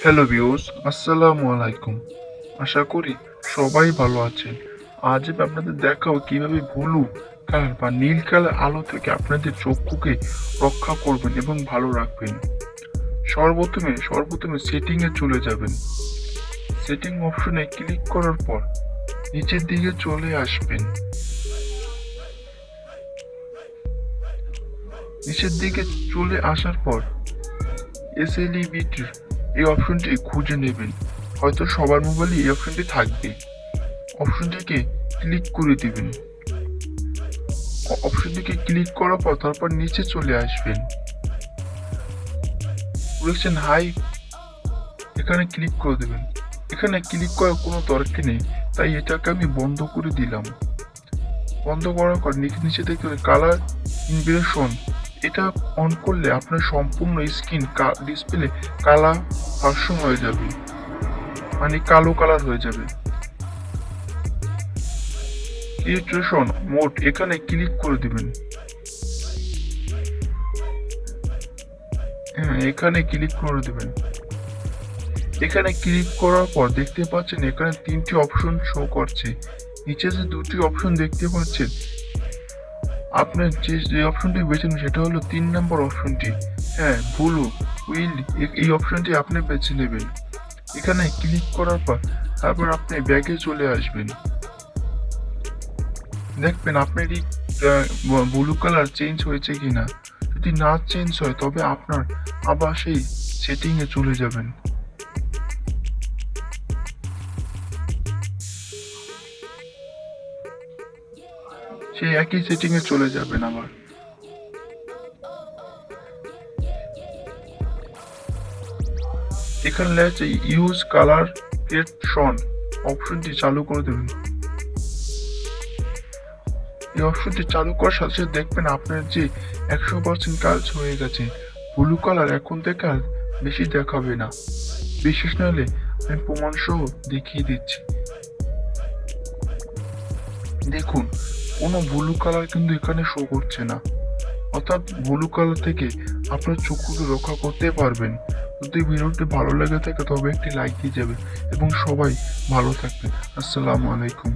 Hello views, আসসালামু আলাইকুম। আশা করি সবাই ভালো আছেন। আজ আমি আপনাদের দেখাবো কিভাবে ব্লু কালার বা নীল কালার আলো থেকে আপনাদের চক্ষুকে রক্ষা করবেন এবং ভালো রাখবেন। সর্বপ্রথমে সেটিংয়ে চলে যাবেন। সেটিং অপশনে ক্লিক করার পর নিচের দিকে চলে আসবেন। নিচের দিকে চলে আসার পর এসএলইবিটির এই অপশনটি খুঁজে নেবেন। হয়তো সবার মোবাইলে এই অপশনটি থাকবে। অপশনটিকে ক্লিক করে দিবেন। অপশনটিকে ক্লিক করার পর তারপর নিচে চলে আসবেন। বলেছেন হাই, এখানে ক্লিক করে দেবেন। এখানে ক্লিক করার কোনো দরকার নেই, তাই এটাকে আমি বন্ধ করে দিলাম। বন্ধ করার পর নিচে দেখতে কালার ইনভিটেশন, এটা অন করলে আপনার সম্পূর্ণ স্ক্রিন ডিসপ্লে কালা ভার্সন হয়ে যাবে, মানে কালো কালার হয়ে যাবে। ইলিস্ট্রেশন মোড, এখানে ক্লিক করে দিবেন। এখানে ক্লিক করে দেবেন। এখানে ক্লিক করার পর দেখতে পাচ্ছেন এখানে তিনটি অপশন শো করছে। নিচে যে দুটি অপশন দেখতে পাচ্ছেন, আপনার যে অপশনটি বেছে নেবেন সেটা হলো 3 নম্বর অপশনটি। ব্লু উইল, এই অপশনটি আপনি বেছে নেবেন। এখানে ক্লিক করার পর তারপর আপনি ব্যাগে চলে আসবেন। দেখবেন আপনার এই ব্লু কালার চেঞ্জ হয়েছে কিনা। যদি না চেঞ্জ হয় তবে আপনার আবার সেই সেটিংয়ে চলে যাবেন। সেই একই সেটিংয়ে চলে যাবেন আবার। এখানে লেখা আছে ইউজ কালার গ্রেডেশন, অপশনটি চালু করে দেবেন। এই অপশনটি চালু করার সাথে সাথে দেখবেন আপনার যে 100% কাজ হয়ে গেছে। ব্লু কালার এখন থেকে আর বেশি দেখাবে না। বিশেষ না হলে আমি প্রমাণ সহ দেখিয়ে দিচ্ছি। দেখুন, কোনো ব্লু কালার কিন্তু এখানে শো করছে না। অর্থাৎ ব্লু কালার থেকে আপনার চক্ষুকে রক্ষা করতে পারবেন। যদি ভিডিওটি ভালো লেগে থাকে তবে একটি লাইক দিয়ে যাবেন এবং সবাই ভালো থাকবেন। আসসালামু আলাইকুম।